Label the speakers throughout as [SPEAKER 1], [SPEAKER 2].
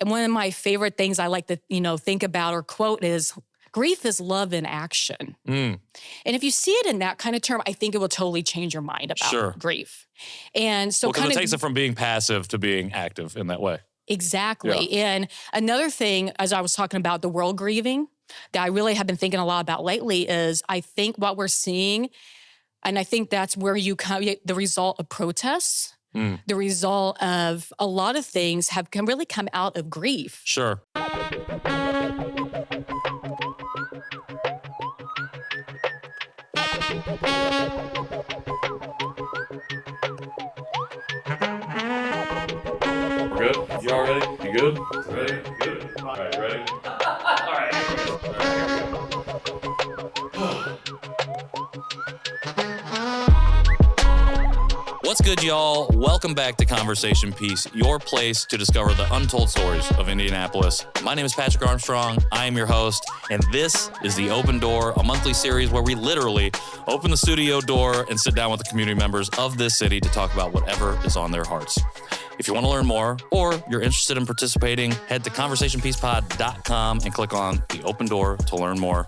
[SPEAKER 1] And one of my favorite things I like to, think about or quote is, grief is love in action. And if you see it in that kind of term, I think it will totally change your mind about grief. And so
[SPEAKER 2] because it takes it from being passive to being active in that way.
[SPEAKER 1] Exactly. Yeah. And another thing, as I was talking about the world grieving, that I really have been thinking a lot about lately is I think what we're seeing, and I think that's where you come, the result of protests, the result of a lot of things can really come out of grief.
[SPEAKER 2] Sure. We're good? You all ready? You good? Ready? Good? All right, ready? All right. What's good, y'all? Welcome back to Conversation Piece, your place to discover the untold stories of Indianapolis. My name is Patrick Armstrong. I am your host, and this is The Open Door, a monthly series where we literally open the studio door and sit down with the community members of this city to talk about whatever is on their hearts. If you want to learn more or you're interested in participating, head to conversationpiecePod.com and click on The Open Door to learn more.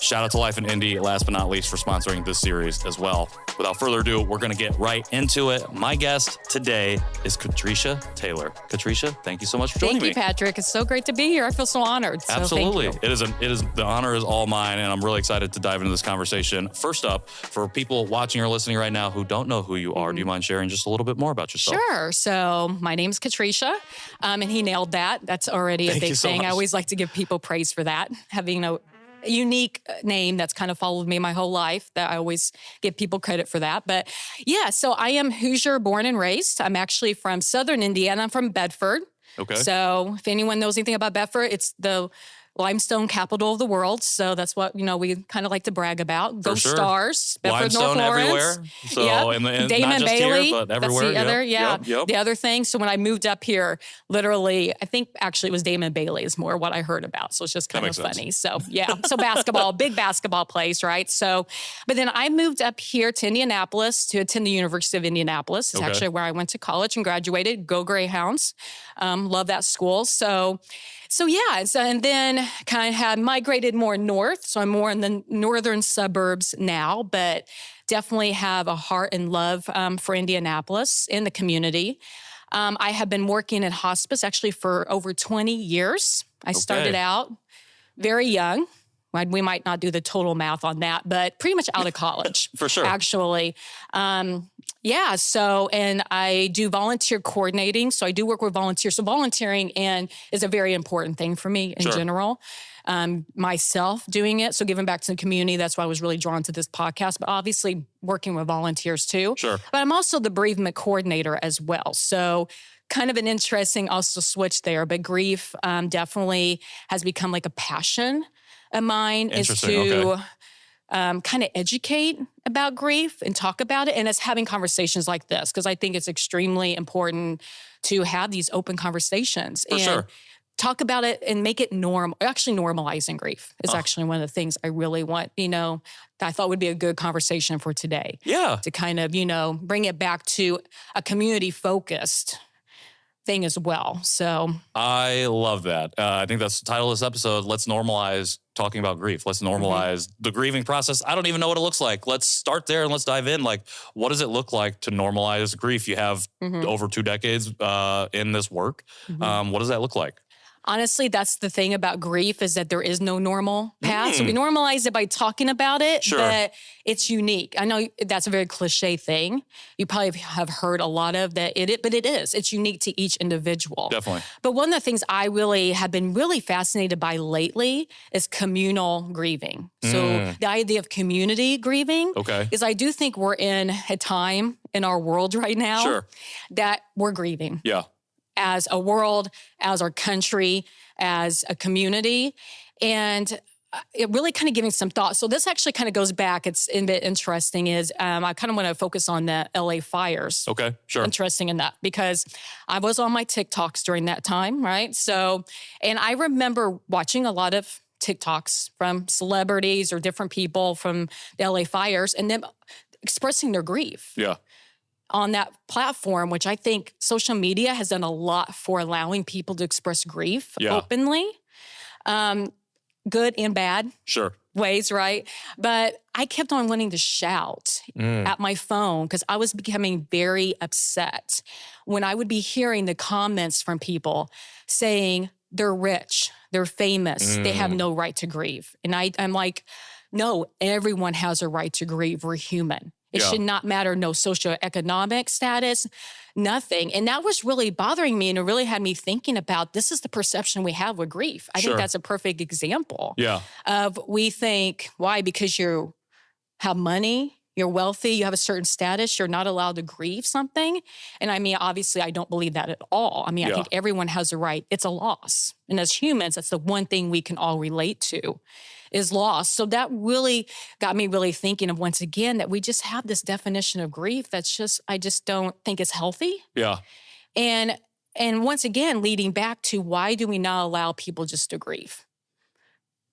[SPEAKER 2] Shout out to Life in Indy, last but not least, for sponsoring this series as well. Without further ado, we're going to get right into it. My guest today is Katresha Taylor. Katresha, thank you so much for joining me.
[SPEAKER 1] Thank you, Patrick. It's so great to be here. I feel so honored. So
[SPEAKER 2] absolutely.
[SPEAKER 1] Thank you.
[SPEAKER 2] It is. The honor is all mine, and I'm really excited to dive into this conversation. First up, for people watching or listening right now who don't know who you are, do you mind sharing just a little bit more about yourself?
[SPEAKER 1] Sure. So my name's Katresha, and he nailed that. That's already a big thing. I always like to give people praise for that, having a unique name that's kind of followed me my whole life, that I always give people credit for that. But yeah, so I am Hoosier born and raised. I'm actually from Southern Indiana. I'm from Bedford.
[SPEAKER 2] Okay.
[SPEAKER 1] So if anyone knows anything about Bedford, it's the limestone capital of the world. So that's what, we kind of like to brag about. Go Stars. Bedford,
[SPEAKER 2] limestone
[SPEAKER 1] North
[SPEAKER 2] everywhere.
[SPEAKER 1] Lawrence.
[SPEAKER 2] So,
[SPEAKER 1] yep.
[SPEAKER 2] and
[SPEAKER 1] Damon
[SPEAKER 2] not just
[SPEAKER 1] Bailey.
[SPEAKER 2] Here, but everywhere.
[SPEAKER 1] That's the other thing. So when I moved up here, literally, I think actually it was Damon Bailey is more what I heard about. So it's just kind of funny. So yeah, so basketball, big basketball place, right? So, but then I moved up here to Indianapolis to attend the University of Indianapolis. It's actually where I went to college and graduated. Go Greyhounds. Love that school. So and then kind of had migrated more north. So I'm more in the northern suburbs now, but definitely have a heart and love for Indianapolis in the community. I have been working in hospice actually for over 20 years. I started out very young. We might not do the total math on that, but pretty much out of college.
[SPEAKER 2] For sure.
[SPEAKER 1] Actually. And I do volunteer coordinating. So I do work with volunteers. So volunteering is a very important thing for me in general. Myself doing it. So giving back to the community, that's why I was really drawn to this podcast, but obviously working with volunteers too.
[SPEAKER 2] Sure.
[SPEAKER 1] But I'm also the bereavement coordinator as well. So kind of an interesting also switch there, but grief definitely has become like a passion of mine, is to kind of educate about grief and talk about it. And it's having conversations like this, because I think it's extremely important to have these open conversations and talk about it and make it normal. Actually, normalizing grief is actually one of the things I really want, that I thought would be a good conversation for today.
[SPEAKER 2] Yeah.
[SPEAKER 1] To kind of, bring it back to a community-focused thing as well. So
[SPEAKER 2] I love that. I think that's the title of this episode. Let's normalize talking about grief. Let's normalize the grieving process. I don't even know what it looks like. Let's start there and let's dive in. Like, what does it look like to normalize grief? You have over 2 decades in this work. What does that look like?
[SPEAKER 1] Honestly, that's the thing about grief, is that there is no normal path. So we normalize it by talking about it, but it's unique. I know that's a very cliche thing. You probably have heard a lot of that, but it is. It's unique to each individual.
[SPEAKER 2] Definitely.
[SPEAKER 1] But one of the things I really have been really fascinated by lately is communal grieving. So the idea of community grieving is, I do think we're in a time in our world right now that we're grieving.
[SPEAKER 2] Yeah.
[SPEAKER 1] As a world, as our country, as a community. And it really kind of giving some thought. So this actually kind of goes back. It's a bit interesting is I kind of want to focus on the LA fires.
[SPEAKER 2] Okay, sure.
[SPEAKER 1] Interesting enough, because I was on my TikToks during that time, right? So, and I remember watching a lot of TikToks from celebrities or different people from the LA fires and them expressing their grief.
[SPEAKER 2] Yeah.
[SPEAKER 1] on that platform, which I think social media has done a lot for allowing people to express grief openly, good and bad ways, right? But I kept on wanting to shout at my phone because I was becoming very upset when I would be hearing the comments from people saying they're rich, they're famous, they have no right to grieve. And I'm like, no, everyone has a right to grieve. We're human. It should not matter, no socioeconomic status, nothing. And that was really bothering me, and it really had me thinking about this is the perception we have with grief. I think that's a perfect example of we think, why? Because you have money, you're wealthy, you have a certain status, you're not allowed to grieve something. And I mean, obviously, I don't believe that at all. I mean, I think everyone has a right. It's a loss. And as humans, that's the one thing we can all relate to is loss. So that really got me really thinking of, once again, that we just have this definition of grief that's just, I just don't think it's healthy.
[SPEAKER 2] Yeah.
[SPEAKER 1] And once again, leading back to why do we not allow people just to grieve?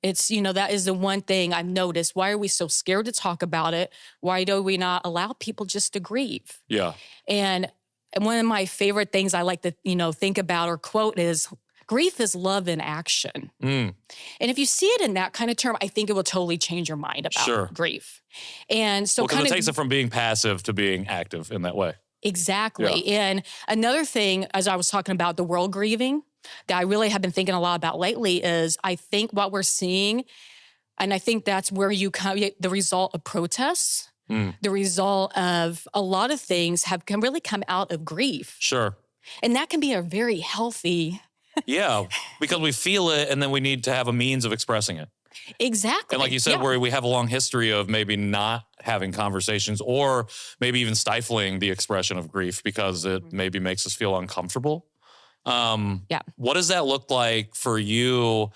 [SPEAKER 1] It's, that is the one thing I've noticed. Why are we so scared to talk about it? Why do we not allow people just to grieve?
[SPEAKER 2] Yeah.
[SPEAKER 1] And one of my favorite things I like to, think about or quote is, grief is love in action. And if you see it in that kind of term, I think it will totally change your mind about grief. And so
[SPEAKER 2] because it takes it from being passive to being active in that way.
[SPEAKER 1] Exactly. Yeah. And another thing, as I was talking about the world grieving, that I really have been thinking a lot about lately is I think what we're seeing, and I think that's where you come, the result of protests, the result of a lot of things can really come out of grief.
[SPEAKER 2] Sure.
[SPEAKER 1] And that can be a very healthy...
[SPEAKER 2] Yeah, because we feel it and then we need to have a means of expressing it.
[SPEAKER 1] Exactly.
[SPEAKER 2] And like you said, where we have a long history of maybe not having conversations or maybe even stifling the expression of grief because it maybe makes us feel uncomfortable. What does that look like for you?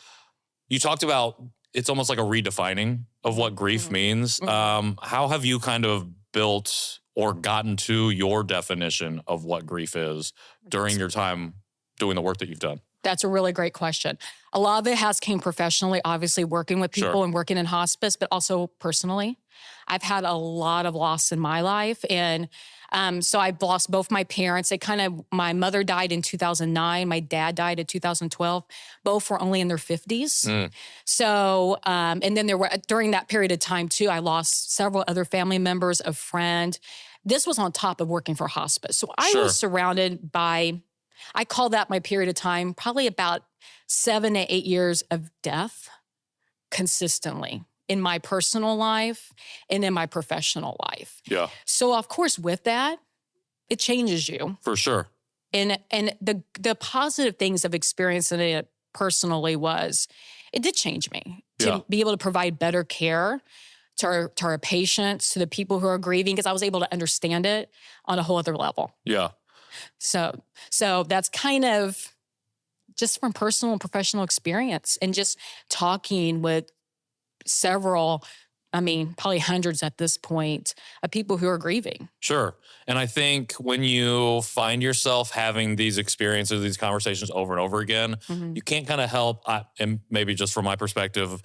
[SPEAKER 2] You talked about it's almost like a redefining of what grief means. How have you kind of built or gotten to your definition of what grief is during your time doing the work that you've done?
[SPEAKER 1] That's a really great question. A lot of it has came professionally, obviously working with people and working in hospice, but also personally. I've had a lot of loss in my life. And so I've lost both my parents. My mother died in 2009. My dad died in 2012. Both were only in their 50s. So, and then during that period of time too, I lost several other family members, a friend. This was on top of working for hospice. So I was surrounded by, I call that my period of time, probably about 7 to 8 years of death consistently in my personal life and in my professional life.
[SPEAKER 2] Yeah.
[SPEAKER 1] So of course with that, it changes you.
[SPEAKER 2] For sure.
[SPEAKER 1] And the positive things of experiencing it personally was, it did change me to be able to provide better care to our patients, to the people who are grieving, because I was able to understand it on a whole other level.
[SPEAKER 2] Yeah.
[SPEAKER 1] So that's kind of just from personal and professional experience and just talking with several, probably hundreds at this point of people who are grieving.
[SPEAKER 2] Sure. And I think when you find yourself having these experiences, these conversations over and over again, you can't kind of help, and maybe just from my perspective,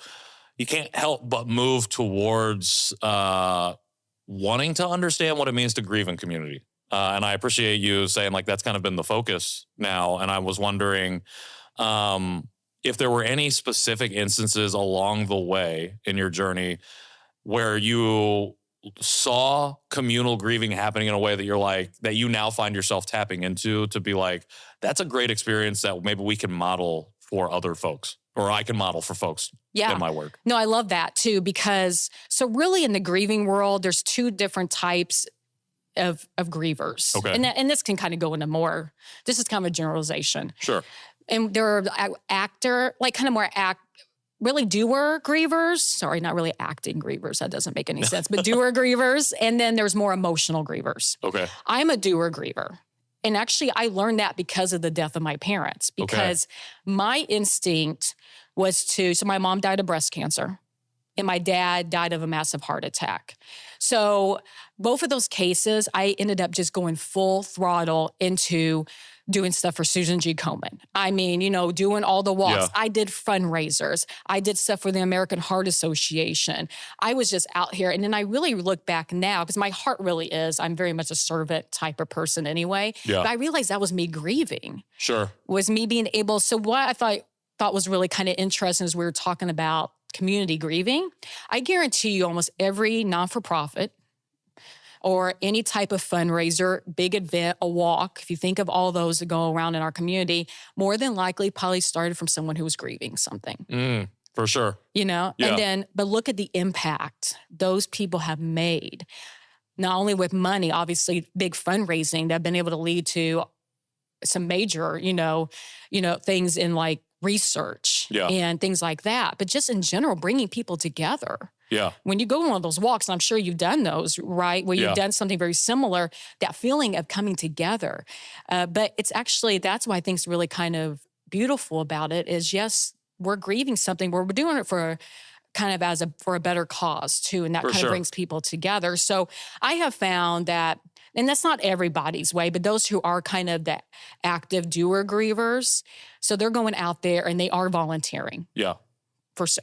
[SPEAKER 2] you can't help but move towards wanting to understand what it means to grieve in community. And I appreciate you saying like that's kind of been the focus now. And I was wondering if there were any specific instances along the way in your journey where you saw communal grieving happening in a way that you're like, that you now find yourself tapping into to be like, that's a great experience that maybe we can model for other folks, or I can model for folks in my work.
[SPEAKER 1] No, I love that too, because so really in the grieving world, there's two different types of grievers.
[SPEAKER 2] Okay.
[SPEAKER 1] And this can kind of go into more, this is kind of a generalization.
[SPEAKER 2] Sure.
[SPEAKER 1] And there are really doer grievers. Sorry, not really acting grievers. That doesn't make any sense, but doer grievers. And then there's more emotional grievers.
[SPEAKER 2] Okay.
[SPEAKER 1] I'm a doer griever. And actually I learned that because of the death of my parents, because my instinct was so my mom died of breast cancer. and my dad died of a massive heart attack. So both of those cases, I ended up just going full throttle into doing stuff for Susan G. Komen. I mean, doing all the walks.
[SPEAKER 2] Yeah.
[SPEAKER 1] I did fundraisers. I did stuff for the American Heart Association. I was just out here. And then I really look back now, because my heart really is, I'm very much a servant type of person anyway.
[SPEAKER 2] Yeah.
[SPEAKER 1] But I realized that was me grieving.
[SPEAKER 2] Sure.
[SPEAKER 1] Was me being able. So what I thought was really kind of interesting as we were talking about community grieving. I guarantee you almost every non-for-profit or any type of fundraiser, big event, a walk, if you think of all those that go around in our community, more than likely probably started from someone who was grieving something.
[SPEAKER 2] For sure.
[SPEAKER 1] Yeah. But look at the impact those people have made, not only with money, obviously big fundraising that have been able to lead to some major, things in like research and things like that, but just in general, bringing people together.
[SPEAKER 2] Yeah.
[SPEAKER 1] When you go on one of those walks, and I'm sure you've done those, right? Where you've done something very similar, that feeling of coming together. But it's actually, that's why I think is really kind of beautiful about it is, yes, we're grieving something, but we're doing it for kind of for a better cause too. And that kind of brings people together. So I have found that, and that's not everybody's way, but those who are kind of the active doer grievers, so they're going out there and they are volunteering.
[SPEAKER 2] Yeah.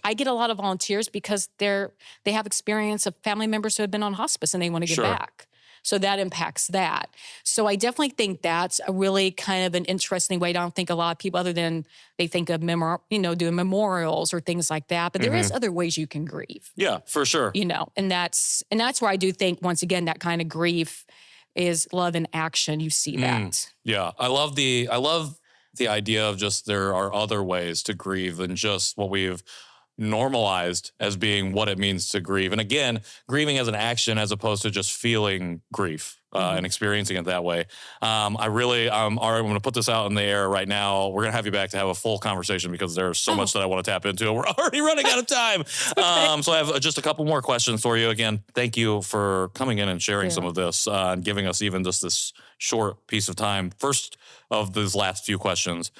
[SPEAKER 1] I get a lot of volunteers because they have experience of family members who have been on hospice and they want to give back. So that impacts that. So I definitely think that's a really kind of an interesting way. I don't think a lot of people, other than they think of doing memorials or things like that. But there is other ways you can grieve.
[SPEAKER 2] Yeah, for sure.
[SPEAKER 1] And that's where I do think, once again, that kind of grief is love in action. You see that.
[SPEAKER 2] Yeah, I love the idea of just there are other ways to grieve than just what we've normalized as being what it means to grieve. And again, grieving as an action as opposed to just feeling grief and experiencing it that way. I'm going to put this out in the air right now. We're going to have you back to have a full conversation because there's so much that I want to tap into. We're already running out of time. So I have just a couple more questions for you. Again, thank you for coming in and sharing some of this and giving us even just this short piece of time. First of these last few questions,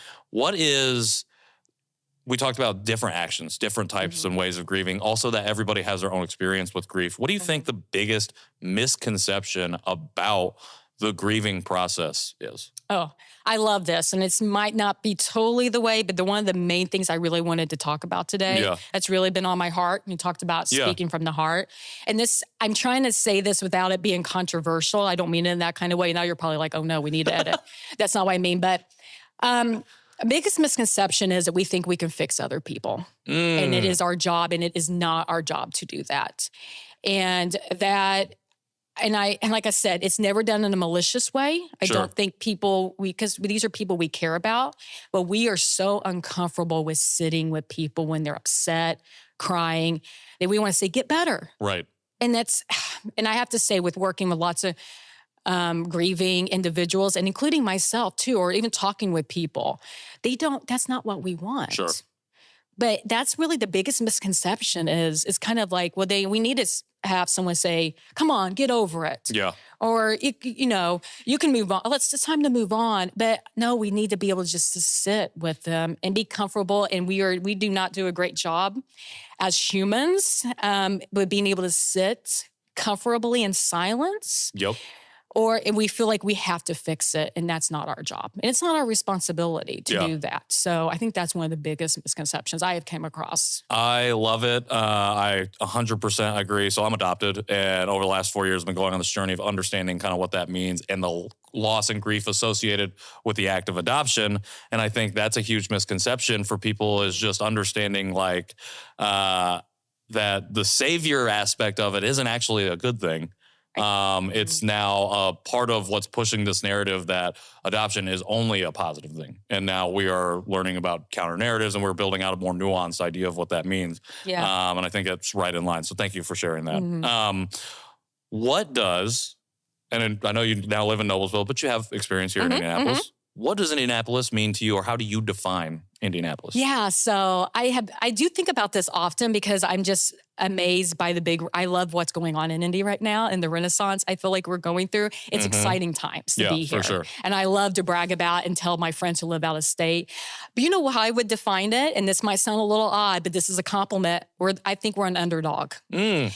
[SPEAKER 2] we talked about different actions, different types and ways of grieving. Also that everybody has their own experience with grief. What do you think the biggest misconception about the grieving process is?
[SPEAKER 1] Oh, I love this. And it might not be totally the way, but one of the main things I really wanted to talk about today, that's really been on my heart. You talked about speaking from the heart. And I'm trying to say this without it being controversial. I don't mean it in that kind of way. Now you're probably like, oh no, we need to edit. That's not what I mean. But biggest misconception is that we think we can fix other people. And it is our job, and it is not our job to do that. And like I said, it's never done in a malicious way. I don't think because these are people we care about, but we are so uncomfortable with sitting with people when they're upset, crying, that we want to say, get better.
[SPEAKER 2] Right.
[SPEAKER 1] And I have to say, with working with lots of grieving individuals, and including myself too, or even talking with people, that's not what we want.
[SPEAKER 2] Sure.
[SPEAKER 1] But that's really the biggest misconception is kind of like, we need to have someone say, come on, get over it.
[SPEAKER 2] Yeah.
[SPEAKER 1] Or, you can move on. It's time to move on. But no, we need to be able just to sit with them and be comfortable. And we do not do a great job as humans with being able to sit comfortably in silence.
[SPEAKER 2] Yep.
[SPEAKER 1] And we feel like we have to fix it, and that's not our job. And it's not our responsibility to do that. So I think that's one of the biggest misconceptions I have came across.
[SPEAKER 2] I love it. I 100% agree. So I'm adopted, and over the last 4 years, I've been going on this journey of understanding kind of what that means and the loss and grief associated with the act of adoption. And I think that's a huge misconception for people, is just understanding that the savior aspect of it isn't actually a good thing. It's now a part of what's pushing this narrative that adoption is only a positive thing. And now we are learning about counter narratives, and we're building out a more nuanced idea of what that means. Yeah. And I think it's right in line. So thank you for sharing that. And I know you now live in Noblesville, but you have experience here in Indianapolis. What does Indianapolis mean to you, or how do you define Indianapolis?
[SPEAKER 1] Yeah, so I do think about this often because I'm just amazed by I love what's going on in Indy right now and the Renaissance I feel like we're going through. It's exciting times to be here.
[SPEAKER 2] For sure.
[SPEAKER 1] And I love to brag about and tell my friends who live out of state. But you know how I would define it? And this might sound a little odd, but this is a compliment. I think we're an underdog. And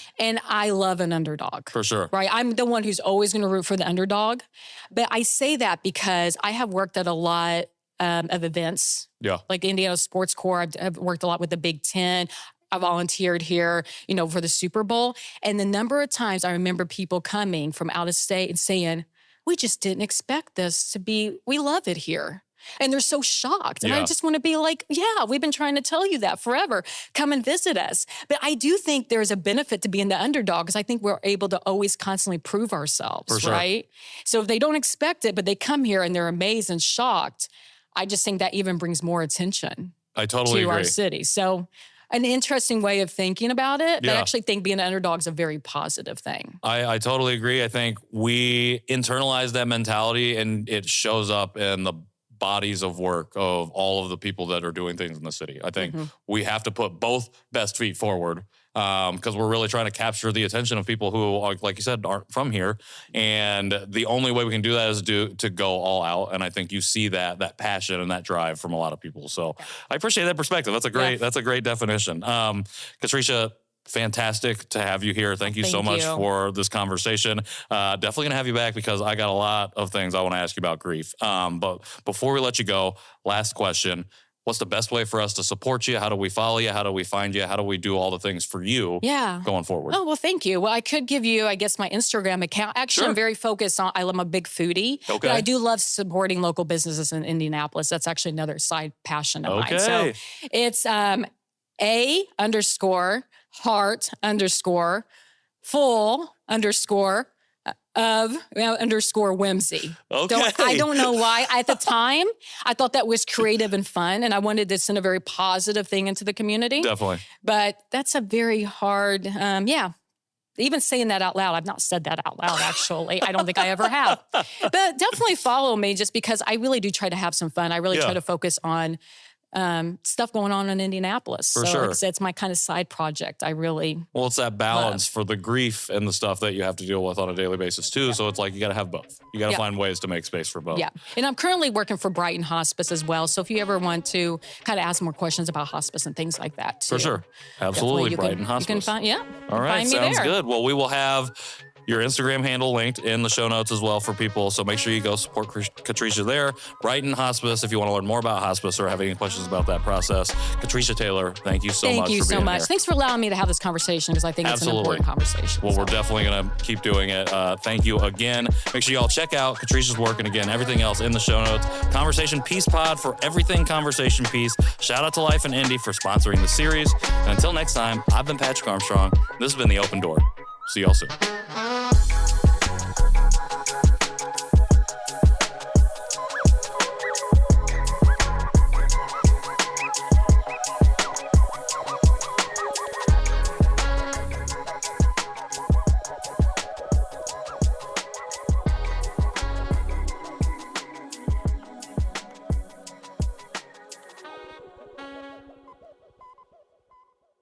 [SPEAKER 1] I love an underdog.
[SPEAKER 2] For sure.
[SPEAKER 1] Right? I'm the one who's always going to root for the underdog. But I say that because I have worked at a lot of events.
[SPEAKER 2] Yeah.
[SPEAKER 1] Like Indiana Sports Corps. I've worked a lot with the Big Ten. I volunteered here, for the Super Bowl. And the number of times I remember people coming from out of state and saying, we just didn't expect this to be, we love it here. And they're so shocked. And I just want to be like, yeah, we've been trying to tell you that forever. Come and visit us. But I do think there's a benefit to being the underdog because I think we're able to always constantly prove ourselves,
[SPEAKER 2] For sure.
[SPEAKER 1] right? So if they don't expect it, but they come here and they're amazed and shocked, I just think that even brings more attention
[SPEAKER 2] I totally
[SPEAKER 1] to
[SPEAKER 2] agree.
[SPEAKER 1] our city. So an interesting way of thinking about it, but I
[SPEAKER 2] Yeah.
[SPEAKER 1] actually think being an underdog is a very positive thing.
[SPEAKER 2] I totally agree. I think we internalize that mentality and it shows up in the bodies of work of all of the people that are doing things in the city. I think we have to put both best feet forward because we're really trying to capture the attention of people who, are, like you said, aren't from here. And the only way we can do that is to go all out. And I think you see that passion and that drive from a lot of people. So I appreciate that perspective. That's a great definition. Katresha, fantastic to have you here. Thank you so much for this conversation. Definitely gonna have you back because I got a lot of things I want to ask you about grief. But before we let you go, last question. What's the best way for us to support you? How do we follow you? How do we find you? How do we do all the things for you going forward?
[SPEAKER 1] Oh, well, thank you. Well, I could give you, I guess, my Instagram account. Actually, I'm very focused on, I'm a big foodie, but I do love supporting local businesses in Indianapolis. That's actually another side passion of mine. So it's A_heart_full_of_whimsy. I don't know why. At the time, I thought that was creative and fun, and I wanted to send a very positive thing into the community.
[SPEAKER 2] Definitely.
[SPEAKER 1] But that's a very hard, even saying that out loud, I've not said that out loud, actually. I don't think I ever have. But definitely follow me just because I really do try to have some fun. I really try to focus on stuff going on in Indianapolis.
[SPEAKER 2] For sure.
[SPEAKER 1] Like I said, it's my kind of side project.
[SPEAKER 2] Well, it's that balance for the grief and the stuff that you have to deal with on a daily basis too. So it's like, you got to have both. You got to find ways to make space for both.
[SPEAKER 1] Yeah. And I'm currently working for Brighton Hospice as well. So if you ever want to kind of ask more questions about hospice and things like that too.
[SPEAKER 2] For sure. Absolutely. Brighton Hospice.
[SPEAKER 1] You can find,
[SPEAKER 2] all right.
[SPEAKER 1] find me
[SPEAKER 2] Sounds
[SPEAKER 1] there.
[SPEAKER 2] good. Well, we will have your Instagram handle linked in the show notes as well for people. So make sure you go support Katresha there. Brighton Hospice, if you want to learn more about hospice or have any questions about that process. Katresha Taylor, thank you so much for being here.
[SPEAKER 1] Thank you so much. Thanks for allowing me to have this conversation because I think it's an important conversation.
[SPEAKER 2] Well, we're definitely going to keep doing it. Thank you again. Make sure you all check out Katresha's work and again, everything else in the show notes. Conversation Peace Pod for everything Conversation Peace. Shout out to Life in Indy for sponsoring the series. And until next time, I've been Patrick Armstrong. This has been The Open Door. See y'all soon.